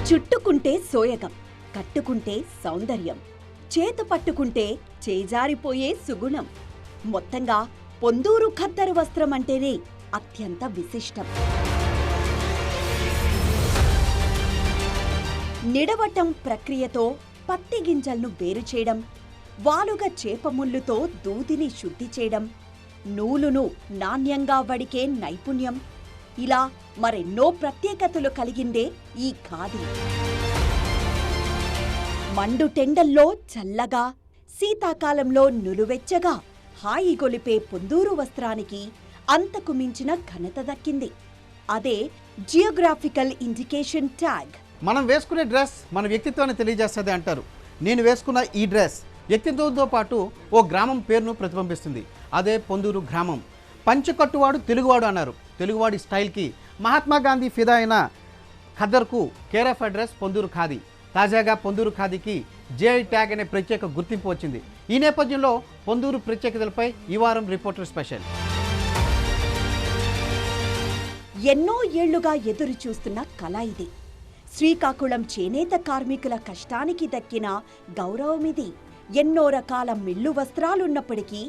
చుట్టుకుంటే సోయగం, కట్టుకుంటే సౌందర్యం, చేతు పట్టుకుంటే చేజారిపోయే సుగుణం. మొత్తంగా పొందూరు ఖద్దరు వస్త్రం అంటేనే అత్యంత విశిష్టం. నిడవటం ప్రక్రియతో పత్తి గింజలను వేరు చేయడం, వాలుగా చేపముళ్ళుతో దూదిని శుద్ధి చేయడం, నూలును నాణ్యంగా వడికే నైపుణ్యం, ఇలా మరెన్నో ప్రత్యేకతలు కలిగిందే ఈ ఖాదీ. మండుటెండల్లో చల్లగా, శీతాకాలంలో నులువెచ్చగా హాయి గొలిపే పొందూరు వస్త్రానికి అంతకు మించిన ఘనత దక్కింది. అదే జియోగ్రాఫికల్ ఇండికేషన్ ట్యాగ్. మనం వేసుకునే డ్రెస్ మన వ్యక్తిత్వాన్ని తెలియజేస్తుంది అంటారు. నేను వేసుకున్న ఈ డ్రెస్ వ్యక్తిత్వంతో పాటు ఓ గ్రామం పేరును ప్రతిబింబిస్తుంది. అదే పొందూరు గ్రామం. పంచకట్టువాడు తెలుగువాడు అన్నారు. తెలుగువాడి స్టైల్కి మహాత్మా గాంధీ ఫిదా అయిన ఖద్దర్కు care of address Ponduru khadi. తాజాగా పొందూరు ఖాదీకి జేఐ ట్యాగ్ అనే ప్రత్యేక గుర్తింపు వచ్చింది. ఈ నేపథ్యంలో పొందూరు ప్రత్యేకతలపై ఈ వారం రిపోర్టర్ స్పెషల్. ఎన్నో ఏళ్లుగా ఎదురు చూస్తున్న కళ ఇది. శ్రీకాకుళం చేనేత కార్మికుల కష్టానికి దక్కిన గౌరవమిది. ఎన్నో రకాల మిల్లు వస్త్రాలున్నప్పటికీ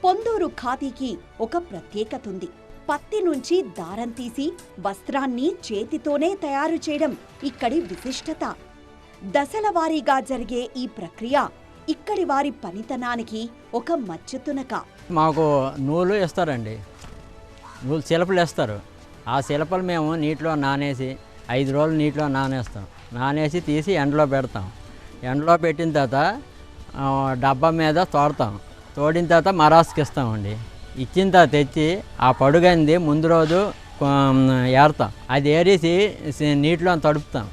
పొందూరు ఖాదీకి ఒక ప్రత్యేకత ఉంది. పత్తి నుంచి దారం తీసి వస్త్రాన్ని చేతితోనే తయారు చేయడం ఇక్కడి విశిష్టత. దశల వారీగా జరిగే ఈ ప్రక్రియ ఇక్కడి వారి పనితనానికి ఒక మచ్చుతునక. మాకు నూలు ఇస్తారండి, నూలు శిలపలు వేస్తారు. ఆ శిలపలు మేము నీటిలో నానేసి 5 రోజులు నీటిలో నానేస్తాం. నానేసి తీసి ఎండలో పెడతాం. ఎండలో పెట్టిన తర్వాత డబ్బా మీద తోడతాం. తోడిన తర్వాత మరాస్కి ఇస్తామండి. ఇచ్చిన తర్వాత తెచ్చి ఆ పడుగంది ముందు రోజు ఏరుతాం. అది ఏరేసి నీటిలో తడుపుతాం.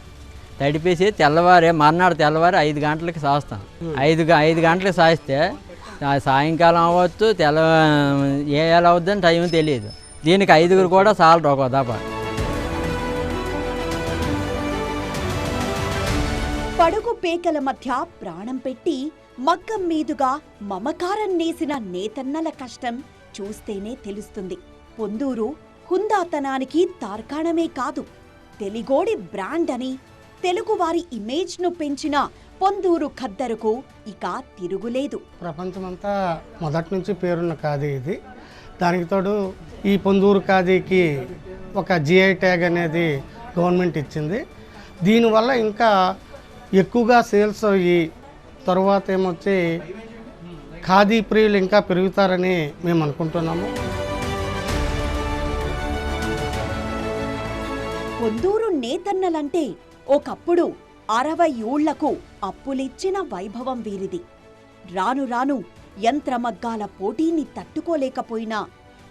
తడిపేసి మర్నాడు తెల్లవారి 5 గంటలకి సాస్తాం. 5 గంటలకు సాయిస్తే సాయంకాలం అవ్వచ్చు, ఎలా అవుద్దని టైం తెలియదు. దీనికి 5గురు కూడా చాలరు ఒక దప. పడుగు పేకల మధ్య ప్రాణం పెట్టి మగ్గం మీదుగా మమకారం నేసిన నేతన్నల కష్టం చూస్తేనే తెలుస్తుంది. పొందూరు హుందాతనానికి తార్కాణమే కాదు, తెలుగోడి బ్రాండ్ అని తెలుగువారి ఇమేజ్ను పెంచిన పొందూరు ఖద్దరుకు ఇక తిరుగులేదు. ప్రపంచమంతా మొదటి నుంచి పేరున్న ఖాదీ ఇది. దానికి తోడు ఈ పొందూరు ఖాదీకి ఒక జిఐ ట్యాగ్ అనేది గవర్నమెంట్ ఇచ్చింది. దీనివల్ల ఇంకా ఎక్కువగా సేల్స్ అయ్యి తర్వాత ఏమొచ్చి ఖాదీ ప్రియులు ఇంకా పెరుగుతారని మేము అనుకుంటున్నాము. పొందూరు నేతన్నలంటే ఒకప్పుడు 60 ఊళ్లకు అప్పులిచ్చిన వైభవం వీరిది. రాను రాను యంత్రమగ్గాల పోటీని తట్టుకోలేకపోయినా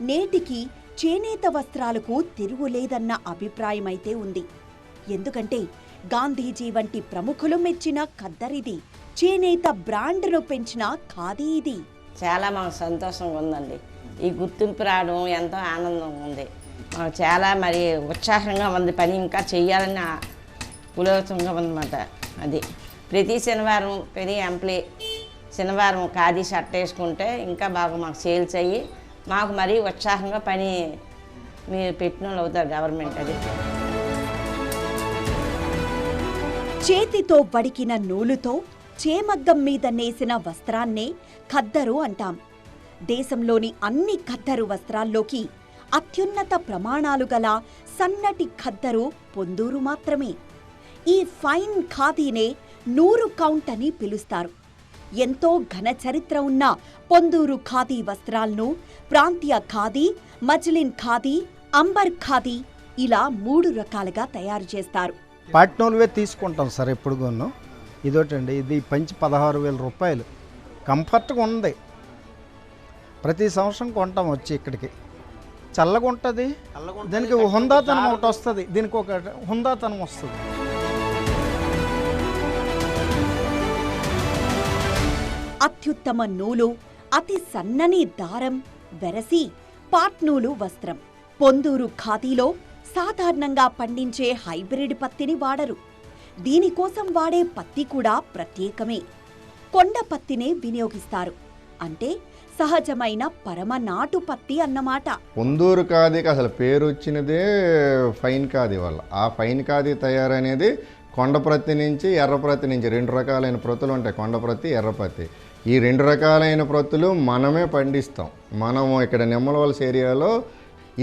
నేటికి చేనేత వస్త్రాలకు తిరుగులేదన్న అభిప్రాయమైతే ఉంది. ఎందుకంటే గాంధీజీ వంటి ప్రముఖులు మెచ్చిన ఖద్దరిది, చేనేత బ్రాండ్ను పెంచిన ఖాదీ ఇది. చాలా మాకు సంతోషంగా ఉందండి. ఈ గుర్తింపు రావడం ఎంతో ఆనందంగా ఉంది. మాకు చాలా మరి ఉత్సాహంగా ఉంది. పని ఇంకా చెయ్యాలని ఉల్లాసంగా ఉందన్నమాట. అది ప్రతి శనివారం ప్రతి ఎంప్లాయీ శనివారం ఖాదీ షర్ట్ వేసుకుంటే ఇంకా బాగా మాకు సేల్స్ అయ్యి మాకు మరీ ఉత్సాహంగా పని మీరు పెట్టిన వాళ్ళు అవుతారు గవర్నమెంట్. అది చేతితో వడికిన నూలుతో చేమగ్గం మీద నేసిన వస్త్రాన్నే ఖద్దరు అంటాం. దేశంలోని అన్ని ఖద్దరు వస్త్రాల్లోకి అత్యున్నత ప్రమాణాలు గల సన్నటి ఖద్దరు పొందూరు మాత్రమే. ఈ ఫైన్ ఖాదీనే 100 కౌంట్ అని పిలుస్తారు. ఎంతో ఘన చరిత్ర ఉన్న పొందూరు ఖాదీ వస్త్రాలను ప్రాంతీయ ఖాదీ, మజ్లిన్ ఖాదీ, అంబర్ ఖాదీ ఇలా 3 రకాలుగా తయారు చేస్తారు. పాట్నోలువే తీసుకుంటాం సార్ ఎప్పుడుగాను. ఇదోటండి, ఇది పంచి 16,000 రూపాయలు. కంఫర్ట్గా ఉంది. ప్రతి సంవత్సరం కొంటాం వచ్చి ఇక్కడికి. చల్లగా ఉంటుంది, దీనికి హుందాతనం ఒకటి వస్తుంది, దీనికి ఒక హుందాతనం వస్తుంది. అత్యుత్తమ నూలు, అతి సన్నని దారం, వెరసి పాట్నూలు వస్త్రం. పొందూరు ఖాదీలో సాధారణంగా పండించే హైబ్రిడ్ పత్తిని వాడరు. దీనికోసం వాడే పత్తి కూడా ప్రత్యేకమే. కొండ పత్తినే వినియోగిస్తారు. అంటే సహజమైన పరమనాటు పత్తి అన్నమాట. పొందూరు ఖాదీకి అసలు పేరు వచ్చినదే ఫైన్ ఖాదీ వల్ల. ఆ ఫైన్ ఖాదీ తయారనేది కొండప్రత్తి నుంచి ఎర్రప్రత్తి నుంచి 2 రకాలైన ప్రత్తులు ఉంటాయి, కొండప్రత్తి, ఎర్రప్రత్తి. ఈ 2 రకాలైన ప్రత్తులు మనమే పండిస్తాం. మనము ఇక్కడ నిమ్మలవలస ఏరియాలో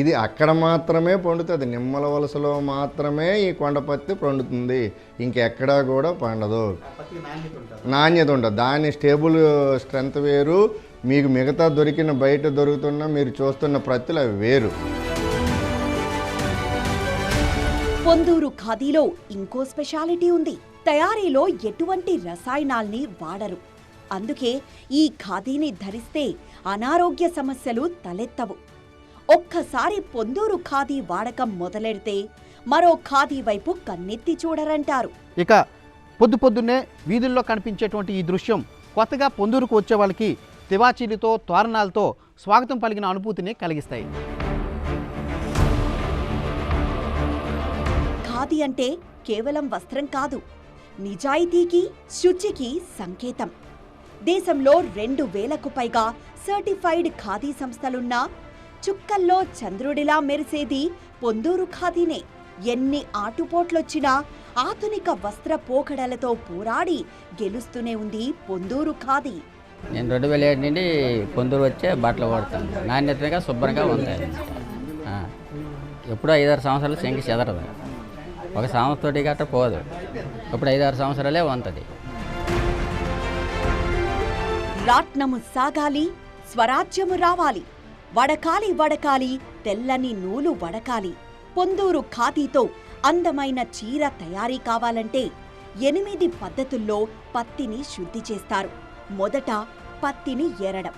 ఇది అక్కడ మాత్రమే పండుతుంది. నిమ్మలవలసలో మాత్రమే ఈ కొండపత్తి పండుతుంది, ఇంకెక్కడా కూడా పండదు. నాణ్యత ఉండదు. దాని స్టేబుల్ స్ట్రెంత్ వేరు, మీకు మిగతా దొరికిన బయట దొరుకుతున్న మీరు చూస్తున్న ప్రత్తులు అవి వేరు. పొందూరు ఖాదీలో ఇంకో స్పెషాలిటీ ఉంది. తయారీలో ఎటువంటి రసాయనాల్ని వాడరు. అందుకే ఈ ఖాదీని ధరిస్తే అనారోగ్య సమస్యలు తలెత్తవు. ఒక్కసారి పొందూరు ఖాదీ వాడకం మొదలెడితే మరో ఖాదీ వైపు కన్నెత్తి చూడరంటారు. ఇక పొద్దున్నే వీధుల్లో కనిపించేటువంటి ఈ దృశ్యం కొత్తగా పొందూరుకు వచ్చే వాళ్ళకి తివాచీలతో, తోరణాలతో స్వాగతం పలికిన అనుభూతిని కలిగిస్తాయి. ఖాదీ అంటే కేవలం వస్త్రం కాదు, నిజాయితీకి, శుచికి సంకేతం. దేశంలో 2000కు పైగా సర్టిఫైడ్ ఖాదీ సంస్థలున్నా చుక్కల్లో చంద్రుడిలా మెరిసేది పొందూరు ఖాదీనే. ఎన్ని ఆటుపోట్లొచ్చినా ఆధునిక వస్త్ర పోకడలతో పోరాడి గెలుస్తూనే ఉంది పొందూరు ఖాదీ. నేను 2007 నుండి పొందూరు వచ్చే బట్టలు వాడతాను. నాణ్యతగా శుభ్రంగా ఉంటాయి. ఎప్పుడో 5-6 సంవత్సరాలు శంకి చెదరదు. ఒక సంవత్సరం గట్ట పోదు. ఇప్పుడు 5-6 సంవత్సరాలే ఉంటుంది. రాట్నము సాగాలి, స్వరాజ్యము రావాలి, వడకాలి వడకాలి, తెల్లని నూలు వడకాలి. పొందూరు ఖాదీతో అందమైన చీర తయారీ కావాలంటే 8 పద్ధతుల్లో పత్తిని శుద్ధి చేస్తారు. మొదట పత్తిని ఏరడం,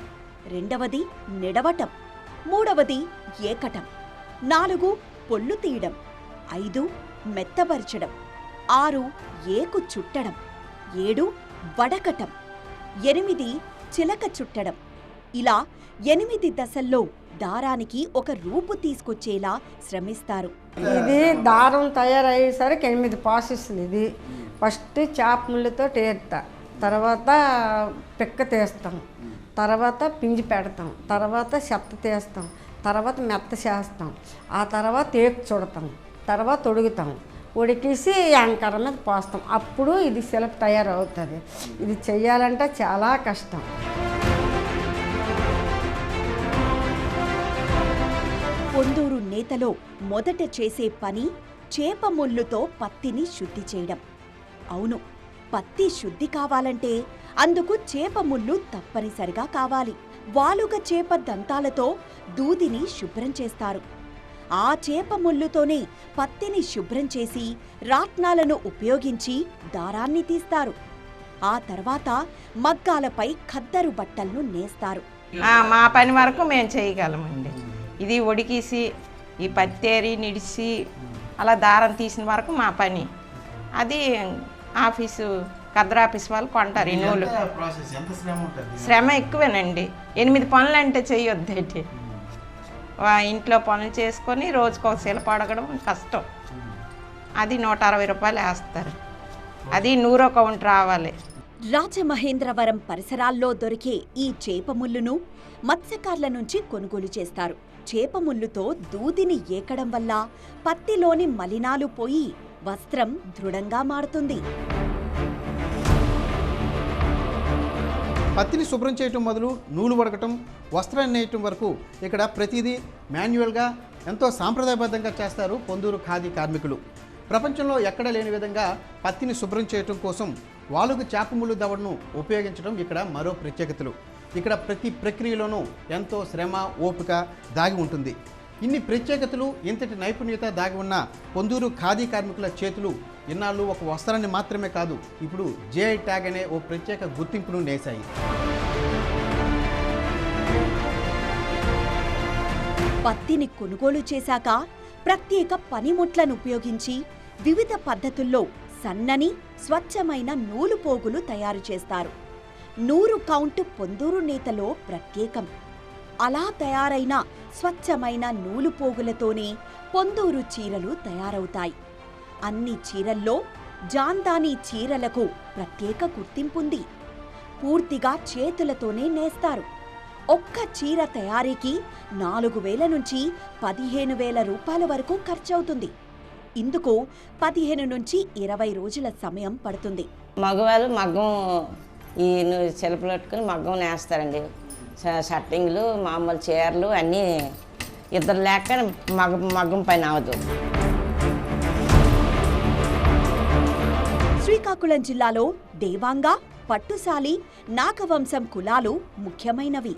2వది నిడవటం, 3వది ఏకటం, 4 పొల్లు తీయడం, 5 మెత్తపరచడం, 6 ఏకు చుట్టడం, 7 వడకటం, 8 చిలక చుట్టడం. ఇలా 8 దశల్లో దారానికి ఒక రూపు తీసుకొచ్చేలా శ్రమిస్తారు. ఇది దారం తయారయ్యేసరికి 8 ప్రాసెస్లు. ఇది ఫస్ట్ చాప ముళ్ళతో ఏరుతా, తర్వాత పిక్క తీస్తాం, తర్వాత పిండి పెడతాం, తర్వాత చెత్త తీస్తాం, తర్వాత మెత్త చేస్తాం, ఆ తర్వాత ఏకు చుడతాం, తర్వాత ఉడుగుతాం, ఉడికేసి యాంకర మీద పోస్తాం. అప్పుడు ఇది శిల్ప తయారవుతుంది. ఇది చెయ్యాలంటే చాలా కష్టం. పొందూరు నేతలో మొదట చేసే పని చేప ముళ్ళుతో పత్తిని శుద్ధి చేయడం. అవును, పత్తి శుద్ధి కావాలంటే అందుకు చేప ముళ్ళు తప్పనిసరిగా కావాలి. వాలుగ చేప దంతాలతో దూదిని శుభ్రం చేస్తారు. ఆ చేప ముళ్ళుతోనే పత్తిని శుభ్రం చేసి రాట్నాలను ఉపయోగించి దారాన్ని తీస్తారు. ఆ తర్వాత మగ్గాలపై ఖద్దరు బట్టలను నేస్తారు. మా పని వరకు మేము చేయగలమండి. ఇది ఉడికేసి ఈ పత్తేరి నిడిసి అలా దారం తీసిన వరకు మా పని. అది ఆఫీసు ఖద్దరాఫీస్ వాళ్ళు కొంటారు. ఈ నూలు శ్రమ ఎక్కువేనండి. 8 పనులు అంటే చెయ్యొద్దేంటి. ఇంట్లో పనులు చేసుకొని రోజుకు ఒక శిలప అడగడం కష్టం. అది 160 రూపాయలు వేస్తారు. అది 100 కౌంట్ రావాలి. రాజమహేంద్రవరం పరిసరాల్లో దొరికే ఈ చేపముళ్ళును మత్స్యకారుల నుంచి కొనుగోలు చేస్తారు. చేపముళ్ళుతో దూదిని ఏకడం వల్ల పత్తిలోని మలినాలు పోయి వస్త్రం దృఢంగా మారుతుంది. పత్తిని శుభ్రం చేయటం మొదలు నూలు వడకటం, వస్త్రాన్ని నేయటం వరకు ఇక్కడ ప్రతిదీ మాన్యువల్గా ఎంతో సాంప్రదాయబద్ధంగా చేస్తారు పొందూరు ఖాదీ కార్మికులు. ప్రపంచంలో ఎక్కడ లేని విధంగా పత్తిని శుభ్రం చేయటం కోసం వాలుగు చేపముళ్ళు దవడను ఉపయోగించడం ఇక్కడ మరో ప్రత్యేకతలు. ఇక్కడ ప్రతి ప్రక్రియలోనూ ఎంతో శ్రమ, ఓపిక దాగి ఉంటుంది. ఇన్ని ప్రత్యేకతలు, ఇంతటి నైపుణ్యత దాగి ఉన్న పొందూరు ఖాదీ కార్మికుల చేతులు ఇన్నాళ్ళు ఒక వస్త్రాన్ని మాత్రమే కాదు, ఇప్పుడు జిఐ ట్యాగ్ అనే ఓ ప్రత్యేక గుర్తింపును నేశాయి. పత్తిని కొనుగోలు చేశాక ప్రత్యేక పనిముట్లను ఉపయోగించి వివిధ పద్ధతుల్లో సన్నని, స్వచ్ఛమైన నూలు పోగులు తయారు చేస్తారు. 100 కౌంట్ పొందూరు నేతలో ప్రత్యేకం. అలా తయారైన స్వచ్ఛమైన నూలు పోగులతోనే పొందూరు చీరలు తయారవుతాయి. అన్ని చీరల్లో జాందానీ చీరలకు ప్రత్యేక గుర్తింపుంది. పూర్తిగా చేతులతోనే నేస్తారు. ఒక్క చీర తయారీకి 4000 నుంచి 15,000 రూపాయల వరకు ఖర్చవుతుంది. ఇందుకు 15 నుంచి 20 రోజుల సమయం పడుతుంది. మగవాళ్ళు మగ్గం ఈ శిల్పలు పెట్టుకుని మగ్గం నేస్తారండి. షట్టింగ్లు, మామూలు చీరలు అన్నీ ఇద్దరు లేక మగ్గం పైన అవదు. శ్రీకాకుళం జిల్లాలో దేవాంగ, పట్టుసాలి, నాగవంశం కులాలు ముఖ్యమైనవి.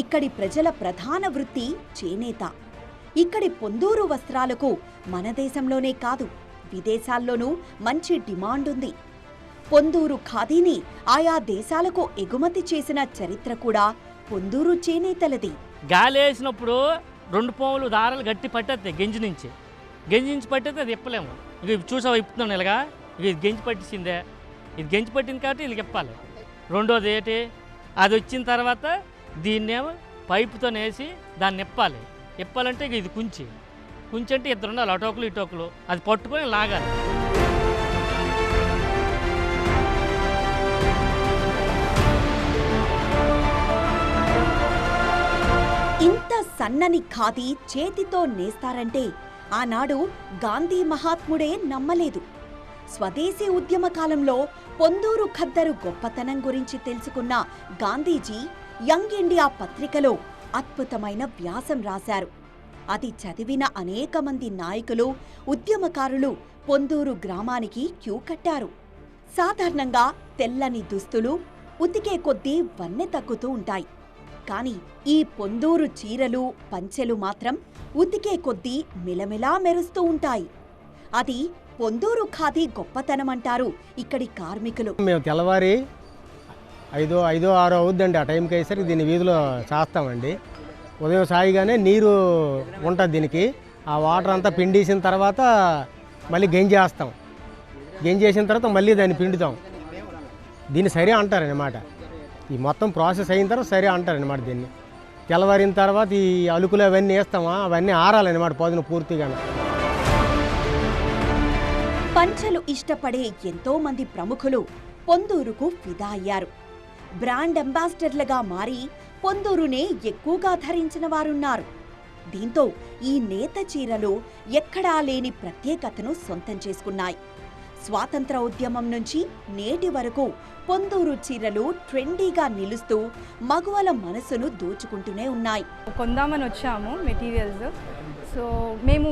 ఇక్కడి ప్రజల ప్రధాన వృత్తి చేనేత. ఇక్కడి పొందూరు వస్త్రాలకు మన దేశంలోనే కాదు విదేశాల్లోనూ మంచి డిమాండ్ ఉంది. పొందూరు ఖాదీని ఆయా దేశాలకు ఎగుమతి చేసిన చరిత్ర కూడా పొందూరు చేనేతలది. గాలి వేసినప్పుడు 2 పావులు దారాలు గట్టి పట్టేస్తాయి గెంజి నుంచి పట్టేస్తే అది ఇప్పలేము. ఇక చూసావు ఇప్పుతున్నాను ఇలాగా, ఇక ఇది గెంజి పట్టించిందే, ఇది గెంజి పట్టింది కాబట్టి వీళ్ళకి ఇప్పాలి. రెండోది ఏంటి, అది వచ్చిన తర్వాత దీన్నేమో పైపుతో వేసి దాన్ని ఇప్పాలంటే ఇక ఇది కుంచి అంటే ఇద్దరు ఉండాలి, అటోకులు ఇటోకులు, అది పట్టుకొని లాగాలి. ఇంత సన్నని ఖాదీ చేతితో నేస్తారంటే ఆనాడు గాంధీ మహాత్ముడే నమ్మలేదు. స్వదేశీ ఉద్యమ కాలంలో పొందూరు ఖద్దరు గొప్పతనం గురించి తెలుసుకున్న గాంధీజీ యంగ్ ఇండియా పత్రికలో అద్భుతమైన వ్యాసం రాశారు. అది చదివిన అనేక మంది నాయకులు, ఉద్యమకారులు పొందూరు గ్రామానికి క్యూ కట్టారు. సాధారణంగా తెల్లని దుస్తులు ఉతికే కొద్దీ వన్నె తగ్గుతూ ఉంటాయి. కానీ ఈ పొందూరు చీరలు, పంచెలు మాత్రం ఉతికే కొద్దీ మిలమిలా మెరుస్తూ ఉంటాయి. అది పొందూరు ఖాదీ గొప్పతనమంటారు ఇక్కడి కార్మికులు. మేము తెల్లవారి 5-6 అవుద్దండి. ఆ టైంకి అయ్యేసరికి దీన్ని వీధిలో చేస్తామండి. ఉదయం సాయిగానే నీరు ఉంటుంది దీనికి. ఆ వాటర్ అంతా పిండేసిన తర్వాత మళ్ళీ గంజి వేస్తాం. గంజి వేసిన తర్వాత మళ్ళీ దాన్ని పిండుతాం. దీన్ని సరే అంటారనమాట. ఈ మొత్తం ప్రాసెస్ అయిన తర్వాత సరే అంటారనమాట. దీన్ని తెల్లవారిన తర్వాత ఈ అలుకులు అవన్నీ వేస్తామా, అవన్నీ ఆరాలన్నమాట పొద్దున పూర్తిగా. పంచెలు ఇష్టపడే ఎంతో మంది ప్రముఖులు పొందూరుకు ఫిదా అయ్యారు. బ్రాండ్ అంబాసిడర్లుగా మారి పొందూరునే ఎక్కువగా ధరించిన వారున్నారు. దీంతో ఈ నేత చీరలు ఎక్కడా లేని ప్రత్యేకతను సొంతం చేసుకున్నాయి. స్వాతంత్ర ఉద్యమం నుంచి నేటి వరకు పొందూరు చీరలు ట్రెండీగా నిలుస్తూ మగువల మనసును దోచుకుంటూనే ఉన్నాయి. కొందామని వచ్చాము మెటీరియల్స్. సో మేము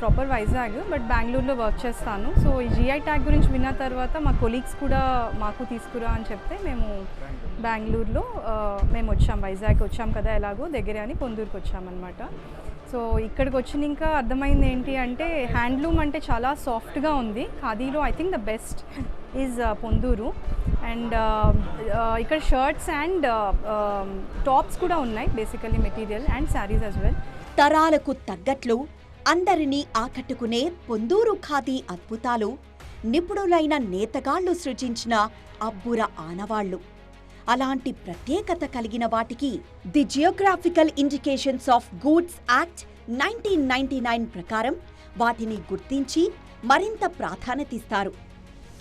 ప్రాపర్ వైజాగ్, బట్ బెంగళూరులో వర్క్ చేస్తాను. సో ఈ జిఐ ట్యాగ్ గురించి విన్న తర్వాత మా కొలీగ్స్ కూడా మాకు తీసుకురా అని చెప్తే మేము బెంగళూరులో మేము వచ్చాం. వైజాగ్ వచ్చాం కదా ఎలాగో దగ్గరే అని పొందూరుకి వచ్చామన్నమాట. సో ఇక్కడికి వచ్చినాక అర్థమైంది ఏంటి అంటే హ్యాండ్లూమ్ అంటే చాలా సాఫ్ట్గా ఉంది. ఖాదీలో I think the best is Ponduru. And ఇక్కడ షర్ట్స్ అండ్ టాప్స్ కూడా ఉన్నాయి, basically material and saris as well. తరాలకు తగ్గట్లు అందరినీ ఆకట్టుకునే పొందూరు ఖాదీ అద్భుతాలు నిపుణులైన నేతగాళ్లు సృజించిన అబ్బుర ఆనవాళ్లు. అలాంటి ప్రత్యేకత కలిగిన వాటికి the geographical indications of goods act 1999 ప్రకారం వాటిని గుర్తించి మరింత ప్రాధాన్యతిస్తారు.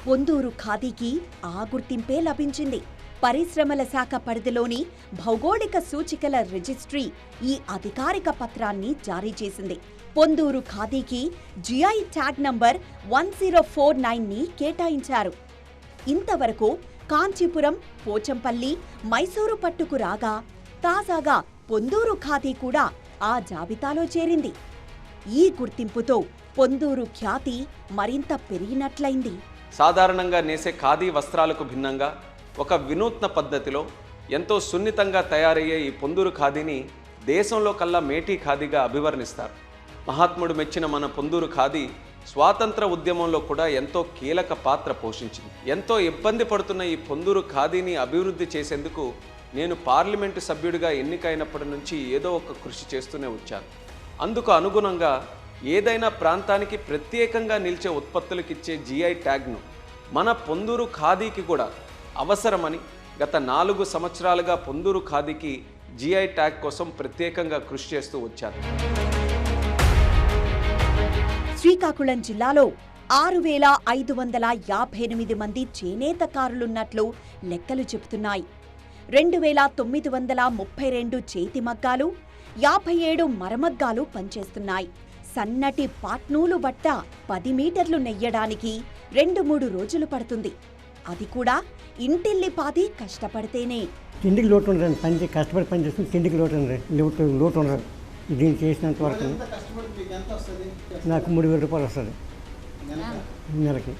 పొందూరు ఖాదీకి ఆ గుర్తింపే లభించింది. పరిశ్రమల శాఖ పరిధిలోని భౌగోళిక సూచికల రిజిస్ట్రీ ఈ అధికారిక పత్రాన్ని జారీ చేసింది. పొందూరు ఖాదీకి జిఐ ట్యాగ్ నంబర్ 1049ని కేటాయించారు. ఇంతవరకు కాంచీపురం, పోచంపల్లి, మైసూరు పట్టుకు రాగా తాజాగా పొందూరు ఖాదీ కూడా ఆ జాబితాలో చేరింది. ఈ గుర్తింపుతో పొందూరు ఖ్యాతి మరింత పెరిగినట్లయింది. సాధారణంగా నేసే ఖాదీ వస్త్రాలకు భిన్నంగా ఒక వినూత్న పద్ధతిలో ఎంతో సున్నితంగా తయారయ్యే ఈ పొందూరు ఖాదీని దేశంలో కల్లా మేటీ ఖాదీగా అభివర్ణిస్తారు. మహాత్ముడు మెచ్చిన మన పొందూరు ఖాదీ స్వాతంత్ర ఉద్యమంలో కూడా ఎంతో కీలక పాత్ర పోషించింది. ఎంతో ఇబ్బంది పడుతున్న ఈ పొందూరు ఖాదీని అభివృద్ధి చేసేందుకు నేను పార్లమెంటు సభ్యుడిగా ఎన్నికైనప్పటి నుంచి ఏదో ఒక కృషి చేస్తూనే వచ్చాను. అందుకు అనుగుణంగా ఏదైనా ప్రాంతానికి ప్రత్యేకంగా నిలిచే ఉత్పత్తులకిచ్చే జిఐ ట్యాగ్ను మన పొందూరు ఖాదీకి కూడా అవసరమని గత 4 సంవత్సరాలుగా పొందూరు ఖాదీకి జిఐ ట్యాగ్ కోసం ప్రత్యేకంగా కృషి చేస్తూ వచ్చాను. శ్రీకాకుళం జిల్లాలో 6,558 మంది చేనేతకారులున్నట్లు లెక్కలు చెబుతున్నాయి. 2,932 చేతి మగ్గాలు, 57 మరమగ్గాలు పనిచేస్తున్నాయి. సన్నటి పాట్నూలు బట్ట 10 మీటర్లు నెయ్యడానికి 2-3 రోజులు పడుతుంది. అది కూడా ఇంటిల్లిపాది కష్టపడితేనే. తిండికి లోటు ఉండదండి, కష్టపడి పని చేస్తుంది, తిండికి లోటు ఉండదు. దీన్ని చేసినంత వరకు నాకు 3,000 రూపాయలు వస్తుంది నెలకి.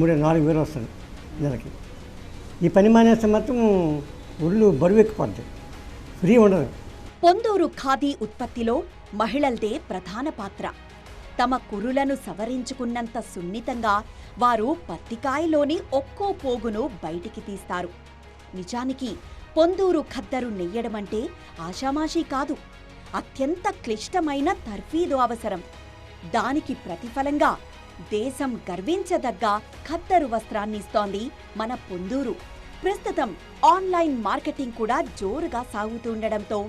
4,000 వస్తుంది నెలకి. ఈ పని మానేస్తే మాత్రం ఒళ్ళు బరువు ఎక్కిపోద్ది, ఫ్రీ ఉండదు. పొందూరు ఖాదీ ఉత్పత్తిలో మహిళలదే ప్రధాన పాత్ర. తమ కురులను సవరించుకున్నంత సున్నితంగా వారు పత్తికాయలోని ఒక్కో పోగును బయటికి తీస్తారు. నిజానికి పొందూరు ఖద్దరు నెయ్యడమంటే ఆషామాషీ కాదు, అత్యంత క్లిష్టమైన తర్ఫీదు అవసరం. దానికి ప్రతిఫలంగా దేశం గర్వించదగ్గ ఖద్దరు వస్త్రాన్నిస్తోంది మన పొందూరు. ప్రస్తుతం ఆన్లైన్ మార్కెటింగ్ కూడా జోరుగా సాగుతుండడంతో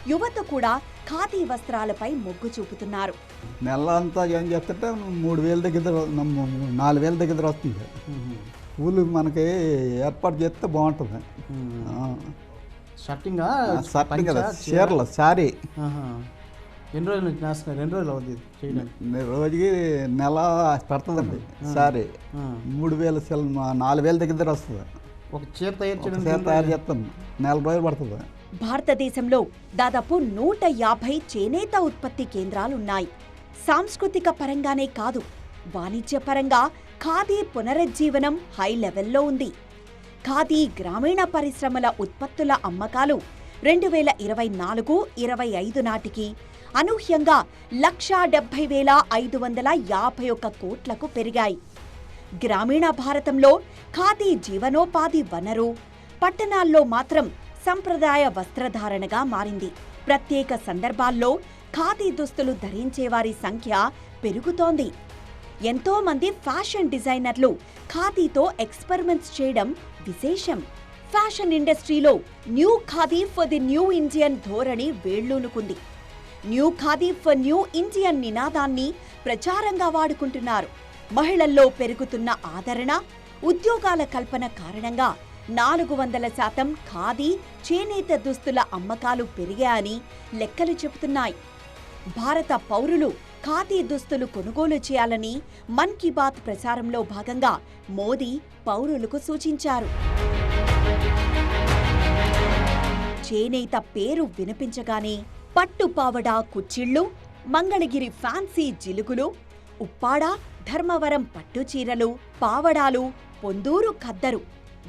యువత కూడా ఖాదీ వస్త్రాలపై మొగ్గు చూపుతున్నారు. నెల అంతా ఏం చేస్తుంటే 3,000 దగ్గర 4,000 దగ్గర వస్తుంది. పూలు మనకి ఏర్పాటు చేస్తే బాగుంటుంది. షర్టింగ్ కదా, చీరలు, సారీ. ఎన్ని రోజుల నుంచి నేస్తున్నారు? 2 రోజులు అవుతుంది చేయడానికి. రోజుకి నెల పడుతుందండి సారీ. 3,000 4,000 దగ్గర వస్తుంది. ఒక చీర తయారు చేస్తాను, 4 రోజులు పడుతుంది. భారతదేశంలో దాదాపు 150 చేనేత ఉత్పత్తి కేంద్రాలున్నాయి. సాంస్కృతిక పరంగానే కాదు, వాణిజ్యపరంగా ఖాదీ పునరుజ్జీవనం హై లెవెల్లో ఉంది. ఖాదీ గ్రామీణ పరిశ్రమల ఉత్పత్తుల అమ్మకాలు 2024-25 నాటికి అనూహ్యంగా 1,70,551 కోట్లకు పెరిగాయి. గ్రామీణ భారతంలో ఖాదీ జీవనోపాధి వనరు, పట్టణాల్లో మాత్రం సంప్రదాయ వస్త్రధారణగా మారింది. ప్రత్యేక సందర్భాల్లో ఖాదీ దుస్తులు ధరించేవారి సంఖ్య పెరుగుతోంది. ఎంతో మంది ఫ్యాషన్ డిజైనర్లు ఖాదీతో ఎక్స్పెరిమెంట్స్ చేయడం విశేషం. ఫ్యాషన్ ఇండస్ట్రీలో new khadi for the new Indian ధోరణి వేళ్లూనుకుంది. New khadi for new Indian నినాదాన్ని ప్రచారంగా వాడుకుంటున్నారు. మహిళల్లో పెరుగుతున్న ఆదరణ, ఉద్యోగాల కల్పన కారణంగా 400% ఖాదీ చేనేత దుస్తుల అమ్మకాలు పెరిగాయని లెక్కలు చెబుతున్నాయి. భారత పౌరులు ఖాదీ దుస్తులు కొనుగోలు చేయాలని మన్ కీ బాత్ ప్రసారంలో భాగంగా మోదీ పౌరులకు సూచించారు. చేనేత పేరు వినిపించగానే పట్టు పావడా కుచ్చిళ్లు, మంగళగిరి ఫ్యాన్సీ జిలుగులు, ఉప్పాడ, ధర్మవరం పట్టుచీరలు, పావడాలు, పొందూరు ఖద్దరు,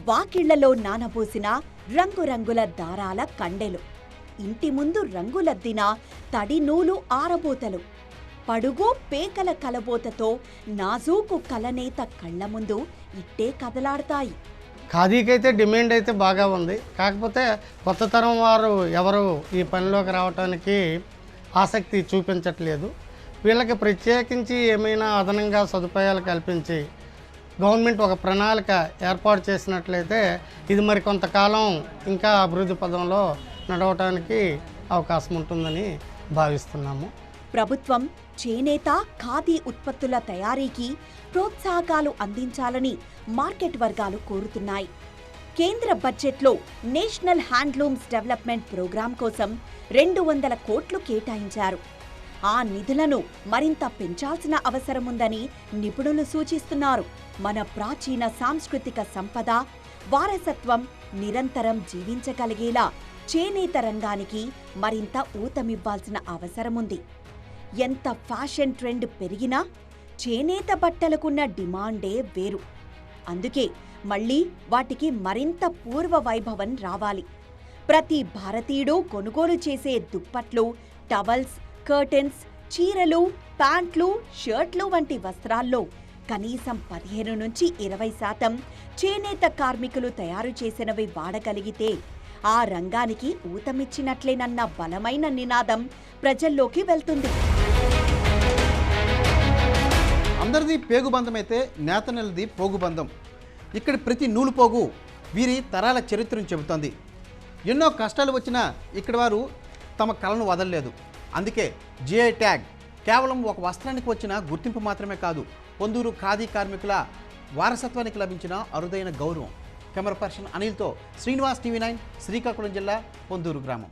వాకిళ్లలో నానబోసిన రంగురంగుల దారాల కండెలు, ఇంటి ముందు రంగులద్దిన తడి నూలు ఆరబోతలు, పడుగు పేకల కలబోతతో నాజూకు కలనేత కళ్ల ముందు ఇట్టే కదలాడతాయి. ఖాదీకైతే డిమాండ్ అయితే బాగా ఉంది. కాకపోతే కొత్త తరం వారు ఎవరు ఈ పనిలోకి రావడానికి ఆసక్తి చూపించట్లేదు. వీళ్ళకి ప్రత్యేకించి ఏమైనా అదనంగా సదుపాయాలు కల్పించి గవర్నమెంట్ ఒక ప్రణాళిక ఏర్పాటు చేసినట్లయితే ఇది మరి కొంతకాలం ఇంకా అభివృద్ధి పదంలో నడవటానికి అవకాశం ఉంటుందని భావిస్తున్నాము. ప్రభుత్వం చేనేత, ఖాదీ ఉత్పత్తుల తయారీకి ప్రోత్సాహకాలు అందించాలని మార్కెట్ వర్గాలు కోరుతున్నాయి. కేంద్ర బడ్జెట్లో నేషనల్ హ్యాండ్లూమ్స్ డెవలప్మెంట్ ప్రోగ్రాం కోసం 200 కోట్లు కేటాయించారు. ఆ నిధులను మరింత పెంచాల్సిన అవసరముందని నిపుణులు సూచిస్తున్నారు. మన ప్రాచీన సాంస్కృతిక సంపద, వారసత్వం నిరంతరం జీవించగలిగేలా చేనేత రంగానికి మరింత ఊతమివ్వాల్సిన అవసరముంది. ఎంత ఫ్యాషన్ ట్రెండ్ పెరిగినా చేనేత బట్టలకున్న డిమాండే వేరు. అందుకే మళ్ళీ వాటికి మరింత పూర్వ వైభవం రావాలి. ప్రతి భారతీయుడు కొనుగోలు చేసే దుప్పట్లు, టవల్స్, కర్టెన్స్, చీరలు, ప్యాంట్లు, షర్ట్లు వంటి వస్త్రాల్లో కనీసం 15-20% చేనేత కార్మికులు తయారు చేసినవి వాడగలిగితే ఆ రంగానికి ఊతమిచ్చినట్లేనన్న బలమైన నినాదం ప్రజల్లోకి వెళ్తుంది. అందరిది పేగుబంధమైతే నేతనలది పోగుబంధం. ఇక్కడి ప్రతి నూలు పోగు వీరి తరాల చరిత్రను చెబుతోంది. ఎన్నో కష్టాలు వచ్చినా ఇక్కడి వారు తమ కళను వదలలేదు. అందుకే జిఐ ట్యాగ్ కేవలం ఒక వస్త్రానికి వచ్చిన గుర్తింపు మాత్రమే కాదు, పొందూరు ఖాదీ కార్మికుల వారసత్వానికి లభించిన అరుదైన గౌరవం. కెమెరా పర్సన్ అనిల్తో శ్రీనివాస్, టీవీ 9, శ్రీకాకుళం జిల్లా, పొందూరు గ్రామం.